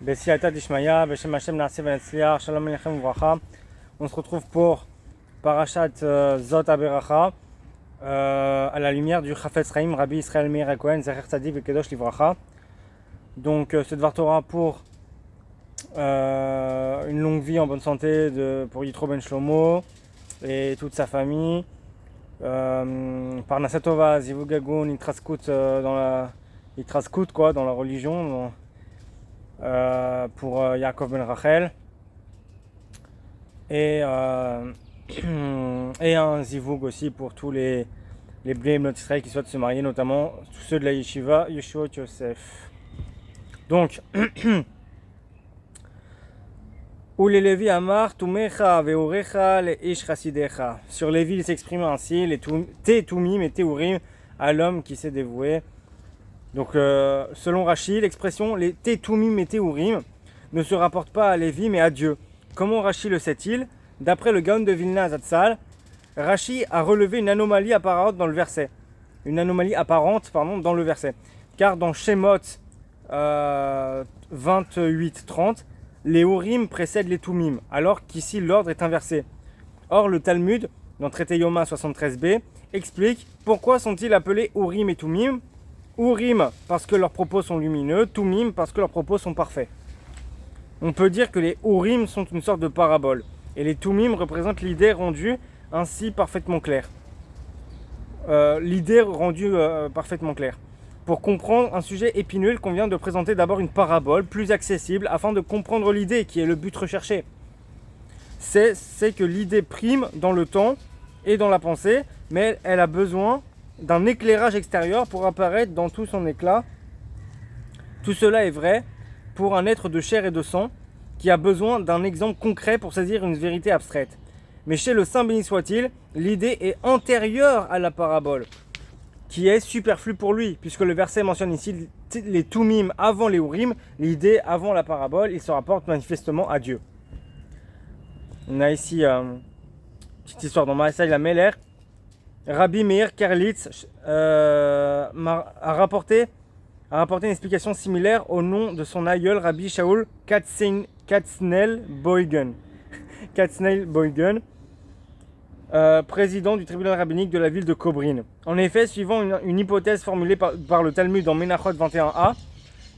Bessiata Dishmaya, Beshem Hashem Naaseh Venetzliach, Shalom Alechem Uvracha. On se retrouve pour Parashat Zot Aberacha, à la lumière du Chafetz Chaim, Rabbi Israël Meir HaKohen, Zecher Tzadik Vekedosh Livracha. Donc ce Dvar Torah pour une longue vie en bonne santé pour Yitro Ben Shlomo et toute sa famille. Parnassa Tova, Zivug Gagun, Yitraskut dans la religion. Pour Yaakov Ben Rachel et un zivug aussi pour tous les Bnei Bnot Israël qui souhaitent se marier, notamment tous ceux de la Yeshiva Yeshuot Yosef. Donc ou les Lévi Amar Tumecha Veurecha le Ish Chasidecha. Sur Lévi il s'exprime ainsi: les Tumim et Teurim à l'homme qui s'est dévoué. Donc, selon Rashi, l'expression les Tetumim et Teurim ne se rapporte pas à Lévi mais à Dieu. Comment Rashi le sait-il? D'après le Gaon de Vilna Zatzal, Rashi a relevé une anomalie apparente dans le verset. Car dans Shemot 28-30, les Urim précèdent les Tumim, alors qu'ici l'ordre est inversé. Or, le Talmud, dans Traité Yoma 73b, explique pourquoi sont-ils appelés Urim et Tumim. Urim parce que leurs propos sont lumineux, Tumim parce que leurs propos sont parfaits. On peut dire que les Urim sont une sorte de parabole et les Tumim représentent l'idée rendue ainsi parfaitement claire. Parfaitement claire. Pour comprendre un sujet épineux, il convient de présenter d'abord une parabole plus accessible afin de comprendre l'idée qui est le but recherché. C'est que l'idée prime dans le temps et dans la pensée, mais elle a besoin d'un éclairage extérieur pour apparaître dans tout son éclat. Tout cela est vrai pour un être de chair et de sang qui a besoin d'un exemple concret pour saisir une vérité abstraite. Mais chez le Saint béni soit-il, l'idée est antérieure à la parabole, qui est superflue pour lui, puisque le verset mentionne ici les Tumim avant les Urim, l'idée avant la parabole, il se rapporte manifestement à Dieu. On a ici une petite histoire dans Maasai la Meler. Rabbi Meir Karelitz a rapporté une explication similaire au nom de son aïeul Rabbi Shaul Katznelboigen, président du tribunal rabbinique de la ville de Kobrin. En effet, suivant une hypothèse formulée par le Talmud dans Menachot 21a,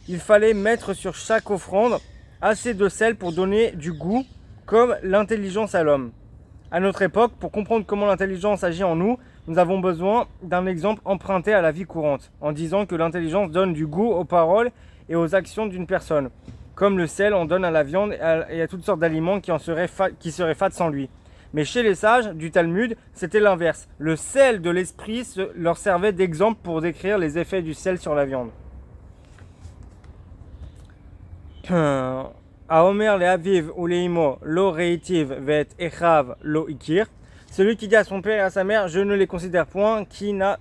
il fallait mettre sur chaque offrande assez de sel pour donner du goût, comme l'intelligence à l'homme. À notre époque, pour comprendre comment l'intelligence agit en nous, nous avons besoin d'un exemple emprunté à la vie courante, en disant que l'intelligence donne du goût aux paroles et aux actions d'une personne, comme le sel en donne à la viande et à toutes sortes d'aliments qui seraient fades sans lui. Mais chez les sages du Talmud, c'était l'inverse. Le sel de l'esprit leur servait d'exemple pour décrire les effets du sel sur la viande. Aomer le aviv ou le imo lo reitiv vet echav lo ikir. Celui qui dit à son père et à sa mère, je ne les considère point, qui n'a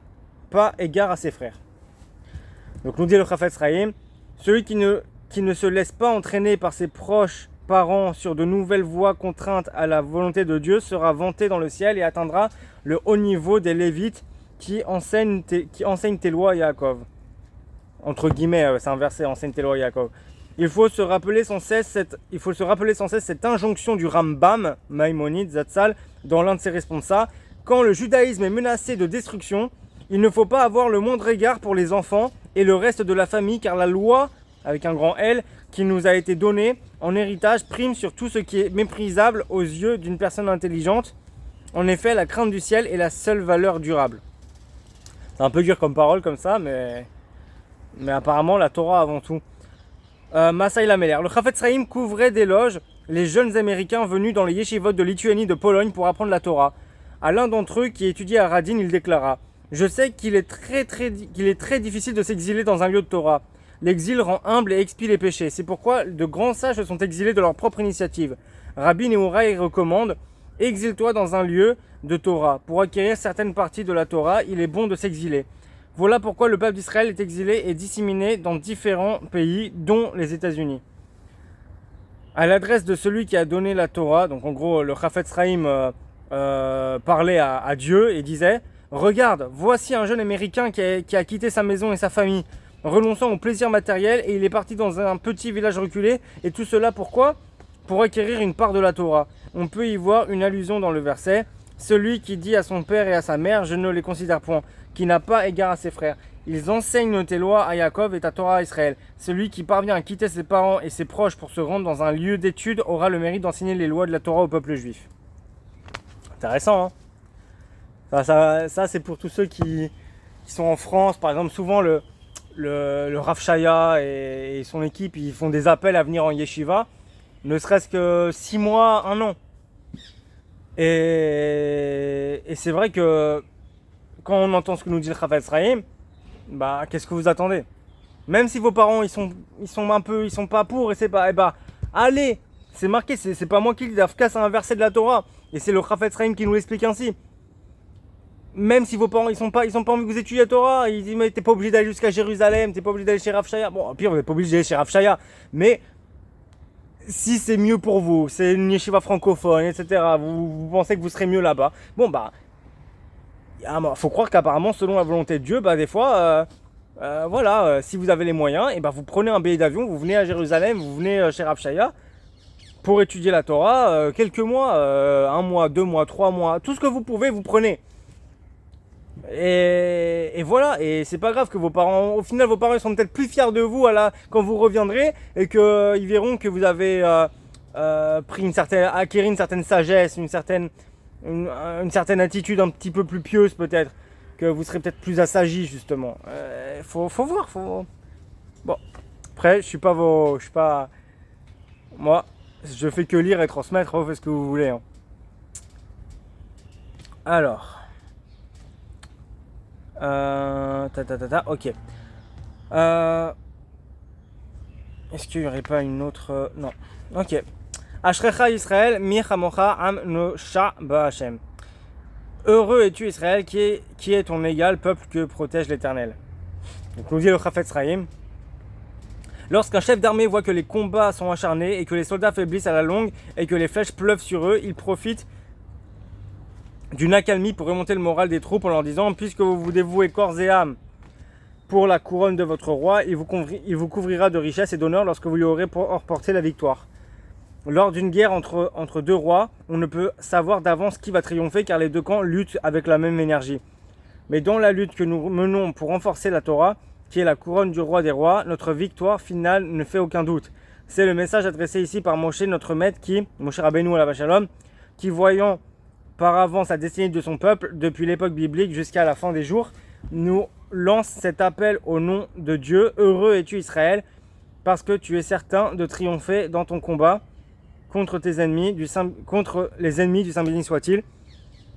pas égard à ses frères. Donc nous dit le Chafetz Chaim, celui qui ne se laisse pas entraîner par ses proches parents sur de nouvelles voies contraintes à la volonté de Dieu sera vanté dans le ciel et atteindra le haut niveau des Lévites qui enseignent tes lois, Yaakov. Entre guillemets, c'est un verset, enseigne tes lois, Yaakov. Il faut se rappeler sans cesse cette injonction du Rambam, Maïmonide, Zatzal, dans l'un de ses responsables. Quand le judaïsme est menacé de destruction, il ne faut pas avoir le moindre égard pour les enfants et le reste de la famille, car la loi, avec un grand L, qui nous a été donnée en héritage, prime sur tout ce qui est méprisable aux yeux d'une personne intelligente. En effet, la crainte du ciel est la seule valeur durable. C'est un peu dur comme parole comme ça, mais apparemment la Torah avant tout. Maasai la Meler. Le Chafetz Chaim couvrait d'éloges les jeunes Américains venus dans les yeshivot de Lituanie de Pologne pour apprendre la Torah. À l'un d'entre eux qui étudiait à Radin, il déclara: je sais qu'il est très difficile de s'exiler dans un lieu de Torah. L'exil rend humble et expie les péchés. C'est pourquoi de grands sages se sont exilés de leur propre initiative. Rabbi Nehorai recommande: exile-toi dans un lieu de Torah. Pour acquérir certaines parties de la Torah, il est bon de s'exiler. Voilà pourquoi le peuple d'Israël est exilé et disséminé dans différents pays, dont les États-Unis. À l'adresse de celui qui a donné la Torah, donc en gros le Chafetz Chaim parlait à Dieu et disait: regarde, voici un jeune américain qui a quitté sa maison et sa famille renonçant au plaisir matériel, et il est parti dans un petit village reculé. Et tout cela pourquoi? Pour acquérir une part de la Torah. On peut y voir une allusion dans le verset. Celui qui dit à son père et à sa mère, je ne les considère point, qui n'a pas égard à ses frères. Ils enseignent tes lois à Yaakov et ta Torah à Israël. Celui qui parvient à quitter ses parents et ses proches pour se rendre dans un lieu d'étude aura le mérite d'enseigner les lois de la Torah au peuple juif. Intéressant, hein? Ça c'est pour tous ceux qui sont en France. Par exemple, souvent le Rav Shaya et son équipe, ils font des appels à venir en yeshiva, ne serait-ce que 6 mois, 1 an. Et c'est vrai que quand on entend ce que nous dit le Chafetz Chaim, bah qu'est-ce que vous attendez? Même si vos parents ils sont pas pour, et c'est pas, allez, c'est marqué, c'est pas moi qui le dis, Afka c'est un verset de la Torah, et c'est le Chafetz Chaim qui nous l'explique ainsi. Même si vos parents ils sont pas envie que vous étudiez la Torah, ils disent mais t'es pas obligé d'aller jusqu'à Jérusalem, t'es pas obligé d'aller chez Rav Shaya. Bon, au pire on n'est pas obligé d'aller chez Rav Shaya, mais si c'est mieux pour vous, c'est une yeshiva francophone, etc. Vous pensez que vous serez mieux là-bas. Bon bah, faut croire qu'apparemment selon la volonté de Dieu, bah des fois, voilà, si vous avez les moyens, et bah vous prenez un billet d'avion, vous venez à Jérusalem, vous venez chez Rav Shaya pour étudier la Torah, quelques mois, 1 mois, 2 mois, 3 mois, tout ce que vous pouvez, vous prenez. Et voilà, et c'est pas grave que vos parents, au final vos parents sont peut-être plus fiers de vous quand vous reviendrez, et qu'ils verront que vous avez acquéri une certaine sagesse, une certaine attitude un petit peu plus pieuse peut-être, que vous serez peut-être plus assagi justement. Faut voir, Bon, après je suis pas moi, je fais que lire et transmettre, vous faites ce que vous voulez, hein. Alors. Ok. Est-ce qu'il n'y aurait pas une autre... Non. Ok. Ashrecha Israël, mi chamocha am nosha ba'Hashem. Heureux es-tu Israël, qui est ton égal, peuple que protège l'Éternel. Donc nous dit le Chafetz Chaim. Lorsqu'un chef d'armée voit que les combats sont acharnés et que les soldats faiblissent à la longue et que les flèches pleuvent sur eux, il profite d'une accalmie pour remonter le moral des troupes en leur disant « Puisque vous vous dévouez corps et âme pour la couronne de votre roi, il vous couvrira de richesse et d'honneur lorsque vous lui aurez remporté la victoire. » Lors d'une guerre entre deux rois, on ne peut savoir d'avance qui va triompher car les deux camps luttent avec la même énergie. Mais dans la lutte que nous menons pour renforcer la Torah, qui est la couronne du roi des rois, notre victoire finale ne fait aucun doute. C'est le message adressé ici par Moshe, notre maître, Moshe Rabbeinu alav shalom, qui voyant par avance la destinée de son peuple, depuis l'époque biblique jusqu'à la fin des jours, nous lance cet appel au nom de Dieu. Heureux es-tu Israël, parce que tu es certain de triompher dans ton combat contre les ennemis du Saint béni soit-il.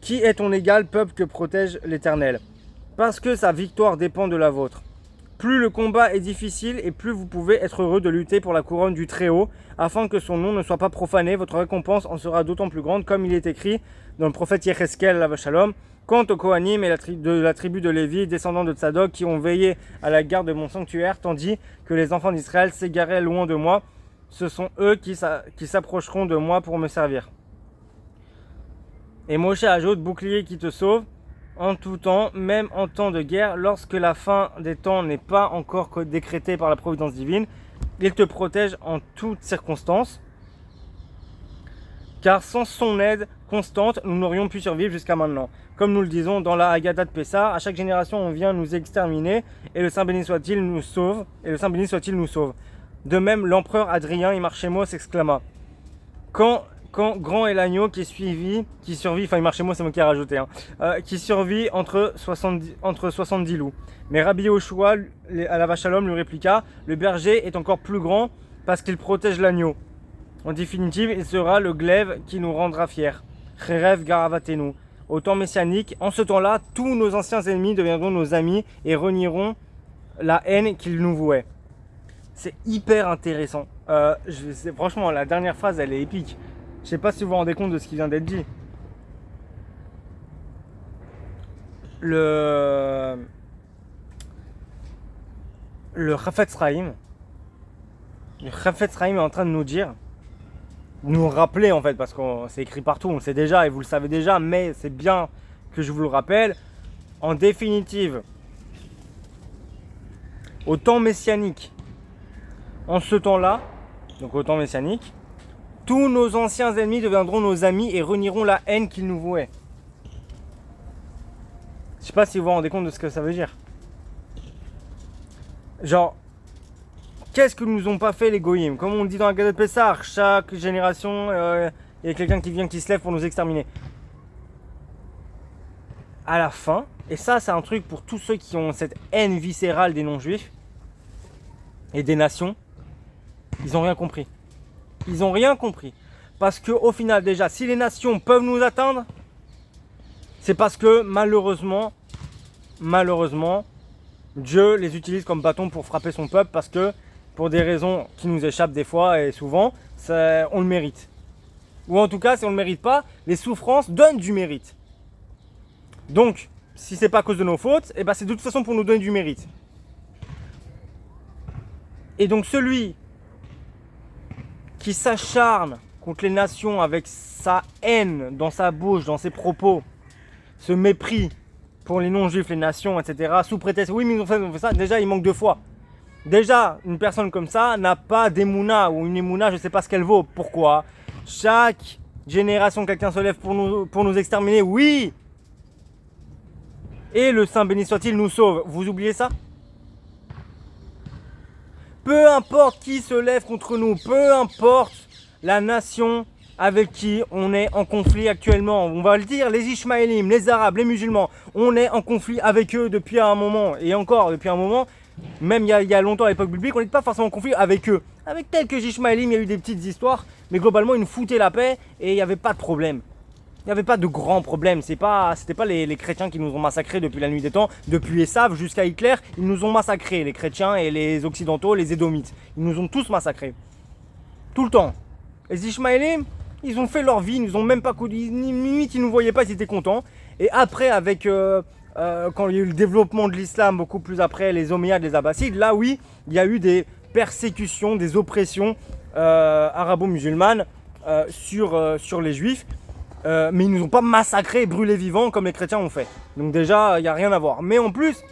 Qui est ton égal, peuple que protège l'Éternel? Parce que sa victoire dépend de la vôtre. Plus le combat est difficile et plus vous pouvez être heureux de lutter pour la couronne du Très-Haut, afin que son nom ne soit pas profané, votre récompense en sera d'autant plus grande, comme il est écrit dans le prophète Yecheskel, alav shalom. Quant aux Kohanim et de la tribu de Lévi, descendants de Tzadok, qui ont veillé à la garde de mon sanctuaire, tandis que les enfants d'Israël s'égaraient loin de moi, ce sont eux qui s'approcheront de moi pour me servir. Et Moshe ajoute, bouclier qui te sauve, en tout temps, même en temps de guerre, lorsque la fin des temps n'est pas encore décrétée par la providence divine, il te protège en toutes circonstances, car sans son aide constante, nous n'aurions pu survivre jusqu'à maintenant. Comme nous le disons dans la Haggadah de Pessah, à chaque génération on vient nous exterminer, et le Saint béni soit-il nous sauve, De même, l'empereur Adrien Imarchemo s'exclama, quand grand est l'agneau qui survit, enfin Imarchemo c'est moi qui ai rajouté, qui survit entre 70 loups. Mais Rabbi Yoshua, alav shalom, lui répliqua, le berger est encore plus grand parce qu'il protège l'agneau. En définitive, il sera le glaive qui nous rendra fiers. Cherev garavatenu. Au temps messianique, en ce temps-là, tous nos anciens ennemis deviendront nos amis et renieront la haine qu'ils nous vouaient. C'est hyper intéressant. Franchement, la dernière phrase, elle est épique. Je sais pas si vous vous rendez compte de ce qui vient d'être dit. Le Chafetz Chaim est en train de nous rappeler en fait, parce que c'est écrit partout, on le sait déjà et vous le savez déjà, mais c'est bien que je vous le rappelle. En définitive, au temps messianique. En ce temps-là, donc au temps messianique, tous nos anciens ennemis deviendront nos amis et renieront la haine qu'ils nous vouaient. Je sais pas si vous vous rendez compte de ce que ça veut dire. Genre, qu'est-ce que nous ont pas fait les goyim? Comme on dit dans la Gazette Pessar, chaque génération, il y a quelqu'un qui vient qui se lève pour nous exterminer. À la fin, et ça c'est un truc pour tous ceux qui ont cette haine viscérale des non-juifs et des nations, ils n'ont rien compris. Ils n'ont rien compris. Parce qu'au final déjà, si les nations peuvent nous atteindre, c'est parce que malheureusement, Dieu les utilise comme bâton pour frapper son peuple parce que pour des raisons qui nous échappent des fois et souvent, on le mérite. Ou en tout cas, si on ne le mérite pas, les souffrances donnent du mérite. Donc, si c'est pas à cause de nos fautes, eh ben c'est de toute façon pour nous donner du mérite. Et donc celui qui s'acharne contre les nations avec sa haine dans sa bouche, dans ses propos, ce mépris pour les non-juifs, les nations, etc., sous prétexte, oui mais ils ont fait ça, déjà il manque de foi. Déjà, une personne comme ça n'a pas d'émouna, ou une émouna, je ne sais pas ce qu'elle vaut. Pourquoi? Chaque génération, quelqu'un se lève pour nous exterminer, oui. Et le Saint béni soit-il nous sauve. Vous oubliez ça? Peu importe qui se lève contre nous, peu importe la nation avec qui on est en conflit actuellement. On va le dire, les Ishmaélim, les Arabes, les musulmans, on est en conflit avec eux depuis un moment. Et encore, depuis un moment, même il y a longtemps à l'époque biblique, on n'était pas forcément en conflit avec eux. Avec quelques Ishmaélim, il y a eu des petites histoires, mais globalement, ils nous foutaient la paix et il n'y avait pas de problème. Il n'y avait pas de grands problèmes. C'était pas les chrétiens qui nous ont massacrés depuis la nuit des temps, depuis Esav jusqu'à Hitler. Ils nous ont massacrés, les chrétiens et les occidentaux, les édomites. Ils nous ont tous massacrés. Tout le temps. Les Ishmaélim, ils ont fait leur vie, ils nous ont même pas connu. Limite, ils nous voyaient pas, ils étaient contents. Et après, avec quand il y a eu le développement de l'islam, beaucoup plus après, les Omeyyades, les Abbassides, là oui, il y a eu des persécutions, des oppressions arabo-musulmanes sur les juifs. Mais ils ne nous ont pas massacrés et brûlés vivants comme les chrétiens ont fait. Donc déjà, il n'y a rien à voir. Mais en plus,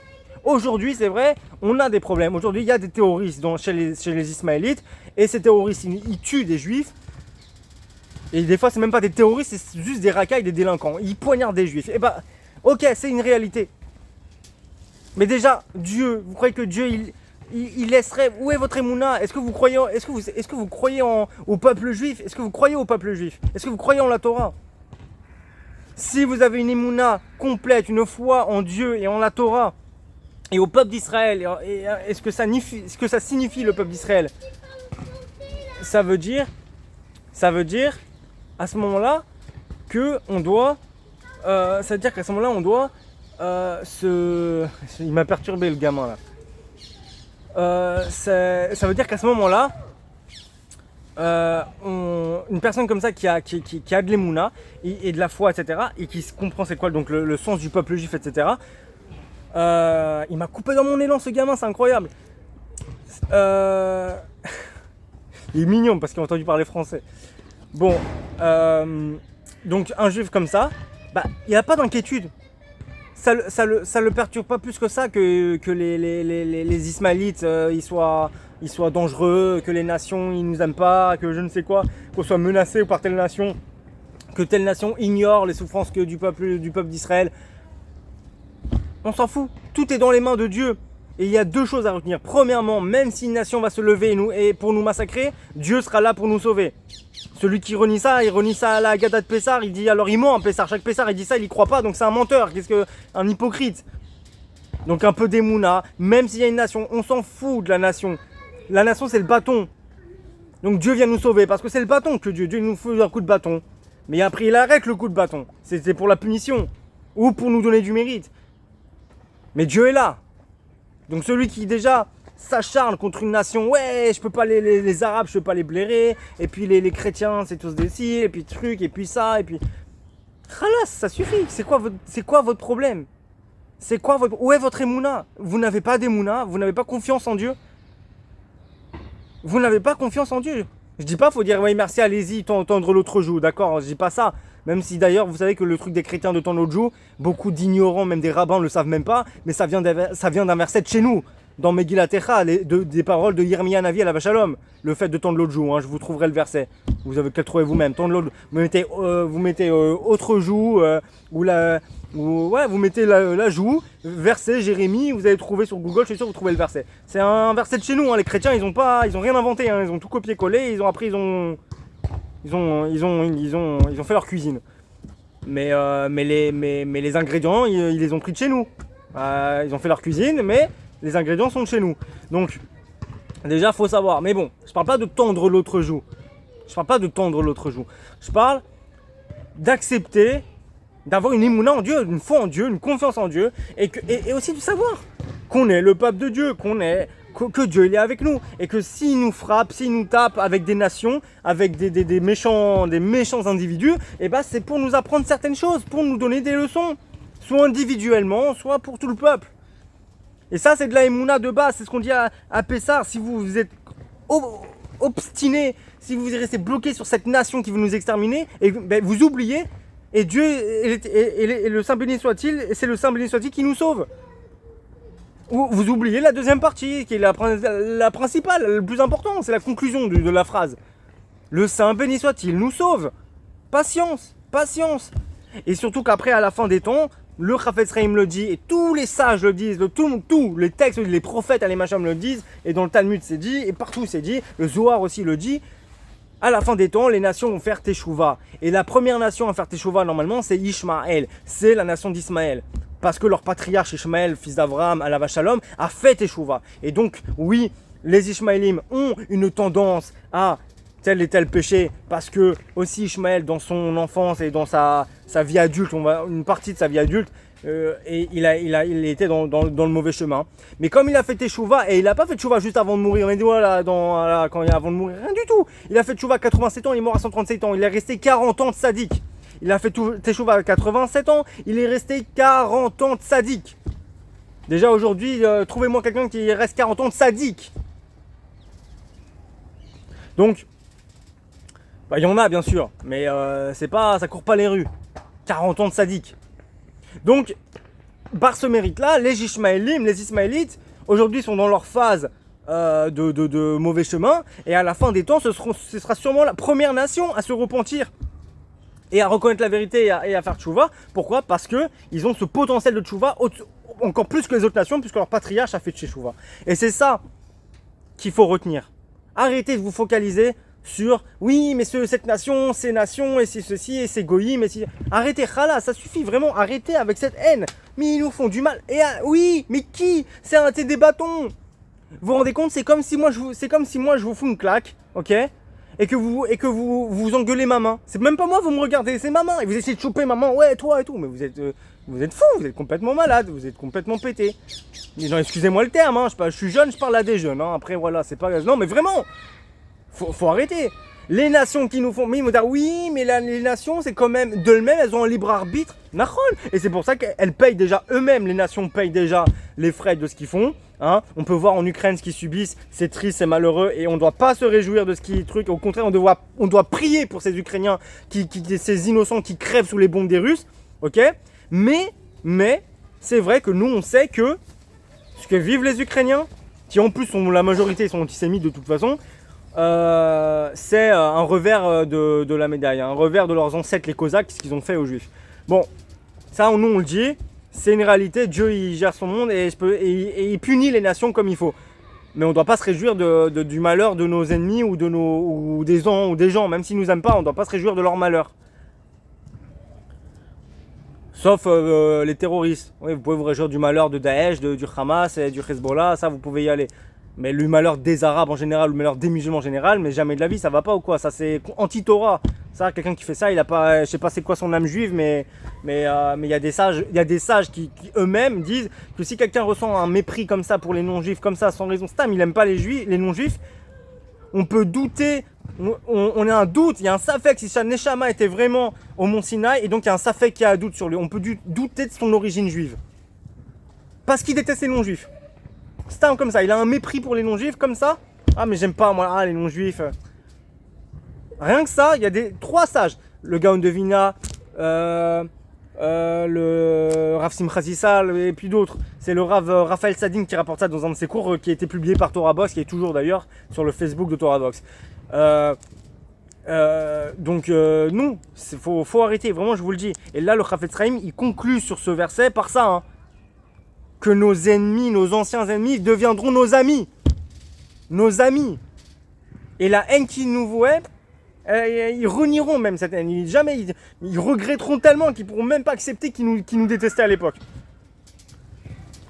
aujourd'hui, c'est vrai, on a des problèmes. Aujourd'hui, il y a des terroristes chez les Ismaélites. Et ces terroristes, ils tuent des juifs. Et des fois, c'est même pas des terroristes, c'est juste des racailles, des délinquants. Ils poignardent des juifs. Et bah, ok, c'est une réalité. Mais déjà, Dieu, vous croyez que Dieu, il laisserait... Où est votre émouna? Est-ce que vous croyez, au peuple juif? Est-ce que vous croyez au peuple juif? Est-ce que vous croyez en la Torah? Si vous avez une émouna complète, une foi en Dieu et en la Torah et au peuple d'Israël, et ce que ça signifie le peuple d'Israël, ça veut dire à ce moment-là que on doit, ça veut dire qu'à ce moment-là on doit il m'a perturbé le gamin là. Ça veut dire qu'à ce moment-là, une personne comme ça qui a de l'émouna et de la foi, etc., et qui comprend c'est quoi donc le sens du peuple juif, etc., il m'a coupé dans mon élan ce gamin, c'est incroyable. Il est mignon parce qu'il a entendu parler français. Bon, donc un juif comme ça, bah, il n'y a pas d'inquiétude. Ça le perturbe pas plus que ça que les Ismaélites ils soient dangereux, que les nations ils nous aiment pas, que je ne sais quoi, qu'on soit menacé par telle nation, que telle nation ignore les souffrances du peuple d'Israël. On s'en fout, tout est dans les mains de Dieu. Et il y a deux choses à retenir. Premièrement, même si une nation va se lever et pour nous massacrer, Dieu sera là pour nous sauver. Celui qui renie ça, il renie ça à la Haggadah de Pessar, il dit alors il ment un Pessar. Chaque Pessar il dit ça, il y croit pas, donc c'est un menteur, un hypocrite. Donc un peu d'émouna, même s'il y a une nation, on s'en fout de la nation. La nation c'est le bâton. Donc Dieu vient nous sauver, parce que c'est le bâton que Dieu nous fait un coup de bâton. Mais après il arrête le coup de bâton. C'était pour la punition, ou pour nous donner du mérite. Mais Dieu est là. Donc celui qui déjà s'acharne contre une nation, ouais, je peux pas les Arabes, je peux pas les blairer, et puis les chrétiens, c'est tous des cils, et puis truc, et puis ça, et puis... Khalas, ça suffit, c'est quoi votre problème? Où est votre émouna? Vous n'avez pas d'émouna, vous n'avez pas confiance en Dieu? Vous n'avez pas confiance en Dieu? Je dis pas, faut dire, oui, merci, allez-y, tendre l'autre joue, d'accord, je dis pas ça. Même si d'ailleurs, vous savez que le truc des chrétiens de tendre l'autre joue, beaucoup d'ignorants, même des rabbins ne le savent même pas, mais ça vient d'un verset de chez nous. dans Megillat Echa, des paroles de Yirmiya Navi à la Shalom. Le fait de tendre l'autre joue, hein, je vous trouverai le verset. Vous avez qu'à le trouver vous-même. Tendre l'autre, vous mettez autre joue, vous mettez la joue, verset Jérémie, vous allez trouver sur Google, je suis sûr que vous trouvez le verset. C'est un verset de chez nous, hein, les chrétiens, ils ont rien inventé, hein, ils ont tout copié-collé, ils ont fait leur cuisine. Mais les ingrédients, ils les ont pris de chez nous. Ils ont fait leur cuisine, mais les ingrédients sont de chez nous. Donc, déjà, faut savoir. Mais bon, je parle pas de tendre l'autre joue. Je parle d'accepter, d'avoir une émouna en Dieu, une foi en Dieu, une confiance en Dieu, et aussi de savoir qu'on est le peuple de Dieu, que Dieu il est avec nous, et que s'il nous frappe, s'il nous tape avec des nations, avec des méchants individus, et ben c'est pour nous apprendre certaines choses, pour nous donner des leçons, soit individuellement, soit pour tout le peuple. Et ça c'est de la émouna de base, c'est ce qu'on dit à Pessar. Si vous êtes obstiné, si vous restez bloqué sur cette nation qui veut nous exterminer, et ben, vous oubliez, et Dieu, et le Saint béni soit-il, c'est le Saint béni soit-il qui nous sauve. Ou vous oubliez la deuxième partie, qui est la principale, le plus important, c'est la conclusion de la phrase. Le Saint béni soit-il nous sauve. Patience. Et surtout qu'après, à la fin des temps, le Chafetz Chaim le dit, et tous les sages le disent, tous les textes, les prophètes, les machins le disent, et dans le Talmud c'est dit, et partout c'est dit, le Zohar aussi le dit. À la fin des temps, les nations vont faire Teshuvah. Et la première nation à faire Teshuvah, normalement, c'est Ishmaël. C'est la nation d'Ismaël. Parce que leur patriarche Ishmaël, fils d'Abraham, alav shalom, a fait Teshuvah. Et donc, oui, les Ishmaélim ont une tendance à tel et tel péché. Parce que, aussi, Ishmaël, dans son enfance et dans sa vie adulte, une partie de sa vie adulte, et il était dans le mauvais chemin. Mais comme il a fait Teshuvah, et il n'a pas fait Teshuvah juste avant de mourir, on est avant de mourir, rien du tout. Il a fait Teshuvah à 87 ans, il est mort à 137 ans, il est resté 40 ans de sadique. Il a fait Teshuvah à 87 ans, il est resté 40 ans de sadique. Déjà aujourd'hui, trouvez-moi quelqu'un qui reste 40 ans de sadique. Donc, il y en a bien sûr, mais ça court pas les rues. 40 ans de sadique. Donc, par ce mérite-là, les Ismaélites, aujourd'hui sont dans leur phase de mauvais chemin, et à la fin des temps, ce sera sûrement la première nation à se repentir et à reconnaître la vérité et à faire tchouva. Pourquoi ? Parce qu'ils ont ce potentiel de tchouva encore plus que les autres nations, puisque leur patriarche a fait tchouva. Et c'est ça qu'il faut retenir. Arrêtez de vous focaliser sur oui, mais cette nation, ces nations, et c'est ceci, et c'est goïm, et c'est... Arrêtez, khala, ça suffit vraiment, arrêtez avec cette haine. Mais ils nous font du mal. Et oui, mais qui ? C'est un des bâtons. Vous vous rendez compte, c'est comme si moi je vous fous une claque, ok ? Et que vous engueulez ma main. C'est même pas moi, vous me regardez, c'est ma main. Et vous essayez de choper ma main, ouais, toi et tout. Mais vous êtes fous, vous êtes complètement malade, vous êtes complètement pété. Mais non, excusez-moi le terme, hein, je suis jeune, je parle à des jeunes. Hein, après, voilà, c'est pas... Non, mais vraiment, faut arrêter. Les nations qui nous font... Mais ils vont dire, oui, mais les nations, c'est quand même... D'elles-mêmes, elles ont un libre arbitre. Nahon. Et c'est pour ça qu'elles payent déjà, eux-mêmes, les nations payent déjà les frais de ce qu'ils font. Hein, on peut voir en Ukraine ce qu'ils subissent, c'est triste, c'est malheureux, et on ne doit pas se réjouir de ce qui est truc. Au contraire, on doit prier pour ces Ukrainiens, ces innocents qui crèvent sous les bombes des Russes, ok ? Mais c'est vrai que nous, on sait que ce que vivent les Ukrainiens, qui en plus la majorité sont antisémites de toute façon, c'est un revers de la médaille, un revers de leurs ancêtres, les Cosaques, ce qu'ils ont fait aux Juifs. Bon, ça, nous, on le dit. C'est une réalité, Dieu il gère son monde et il punit les nations comme il faut. Mais on ne doit pas se réjouir du malheur de nos ennemis ou des gens, même s'ils ne nous aiment pas, on ne doit pas se réjouir de leur malheur. Sauf les terroristes. Oui, vous pouvez vous réjouir du malheur de Daesh, du Hamas et du Hezbollah, ça vous pouvez y aller. Mais le malheur des Arabes en général, le malheur des musulmans en général, mais jamais de la vie, ça va pas ou quoi ? Ça c'est anti-Torah. Ça, quelqu'un qui fait ça, il a pas, je sais pas c'est quoi son âme juive, mais il y a des sages qui eux-mêmes disent que si quelqu'un ressent un mépris comme ça pour les non-juifs, comme ça sans raison, il aime pas les non-juifs, on peut douter, on a un doute, il y a un safek si sa neshama était vraiment au Mont Sinaï, et donc il y a un safek qui a un doute sur lui, on peut douter de son origine juive. Parce qu'il déteste les non-juifs. C'est un comme ça, il a un mépris pour les non-juifs comme ça. Ah mais j'aime pas moi, les non-juifs. Rien que ça, il y a 3 sages. Le Gaon de Vina, le Rav Simcha Zissal et puis d'autres. C'est le Rav Raphaël Sadin qui rapporte ça dans un de ses cours qui a été publié par Torah Box, qui est toujours d'ailleurs sur le Facebook de Torah Box. Donc non, faut arrêter, vraiment je vous le dis. Et là le Chafetz Chaim il conclut sur ce verset par ça, hein, que nos ennemis, nos anciens ennemis deviendront nos amis. Nos amis. Et la haine qu'ils nous vouaient, ils renieront même cette haine. Ils regretteront tellement qu'ils pourront même pas accepter qu'ils nous détestaient à l'époque.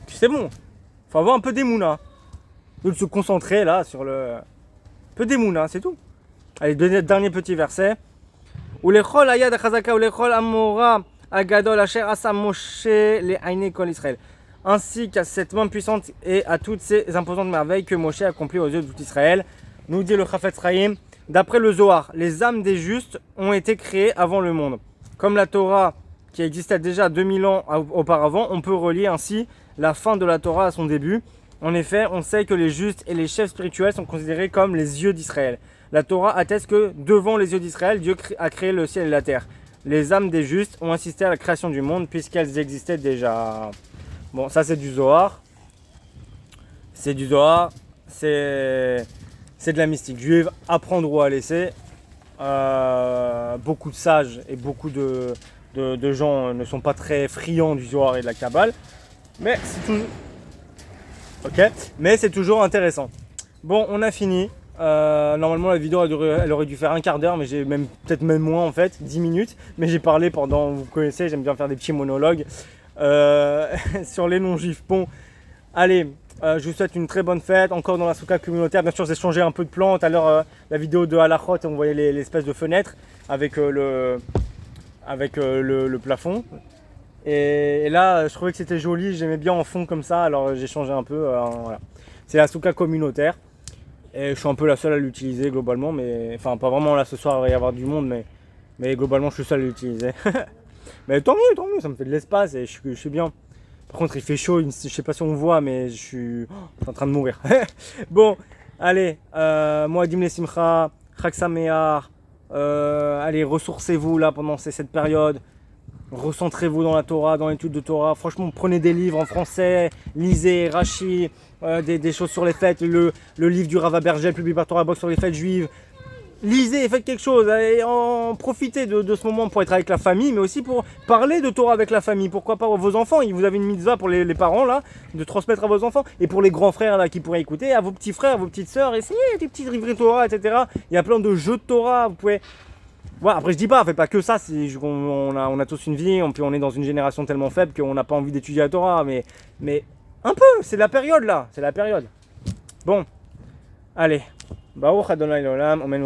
C'est bon. Faut avoir un peu d'émouna. De se concentrer là sur le... Un peu d'émouna, c'est tout. Allez, dernier petit verset. Ulechol ayad chazaka ulechol amora agadol asher asa Moshe le'ayne kol Israël. Ainsi qu'à cette main puissante et à toutes ces imposantes merveilles que Moshe a accomplies aux yeux de tout Israël. Nous dit le Chafetz Chaim, d'après le Zohar, les âmes des justes ont été créées avant le monde. Comme la Torah qui existait déjà 2000 ans auparavant, on peut relier ainsi la fin de la Torah à son début. En effet, on sait que les justes et les chefs spirituels sont considérés comme les yeux d'Israël. La Torah atteste que devant les yeux d'Israël, Dieu a créé le ciel et la terre. Les âmes des justes ont assisté à la création du monde puisqu'elles existaient déjà. Bon, ça c'est du Zohar. C'est du Zohar. C'est de la mystique juive. Apprendre ou à laisser. Beaucoup de sages et beaucoup de gens ne sont pas très friands du Zohar et de la Kabbale. Mais c'est toujours... Ok. Mais c'est toujours intéressant. Bon, on a fini. Normalement la vidéo elle aurait dû faire un quart d'heure, mais j'ai peut-être même moins en fait, 10 minutes. Mais j'ai parlé pendant, vous connaissez, j'aime bien faire des petits monologues sur les non-juifs. Bon, allez, je vous souhaite une très bonne fête, encore dans la souka communautaire. Bien sûr, j'ai changé un peu de plan. Tout à l'heure, la vidéo de Halachot, on voyait l'espèce de fenêtre avec le plafond. Et là, je trouvais que c'était joli, j'aimais bien en fond comme ça, alors j'ai changé un peu. Voilà. C'est la souka communautaire. Et je suis un peu la seule à l'utiliser globalement, mais enfin pas vraiment là ce soir il va y avoir du monde, mais globalement je suis seul à l'utiliser. Mais tant mieux, ça me fait de l'espace et je suis bien. Par contre il fait chaud, je sais pas si on voit, mais je suis en train de mourir. Bon, allez, Moadim le Simcha, Chag Sameach, allez ressourcez-vous là pendant cette période. Recentrez-vous dans la Torah, dans l'étude de Torah. Franchement, prenez des livres en français, lisez Rashi, des choses sur les fêtes, le livre du Rav Abergel publié par Torah Box sur les fêtes juives. Lisez, faites quelque chose, et profitez de ce moment pour être avec la famille, mais aussi pour parler de Torah avec la famille. Pourquoi pas vos enfants, vous avez une mitzvah pour les parents là, de transmettre à vos enfants, et pour les grands frères là qui pourraient écouter, à vos petits frères, à vos petites sœurs, essayez des petits livrets Torah, etc. Il y a plein de jeux de Torah, vous pouvez... Ouais, après je dis pas, faites pas que ça, on a tous une vie, on est dans une génération tellement faible qu'on n'a pas envie d'étudier la Torah, mais un peu, c'est la période là, c'est la période. Bon, allez, Baruch Adonai L'Olam, Amen.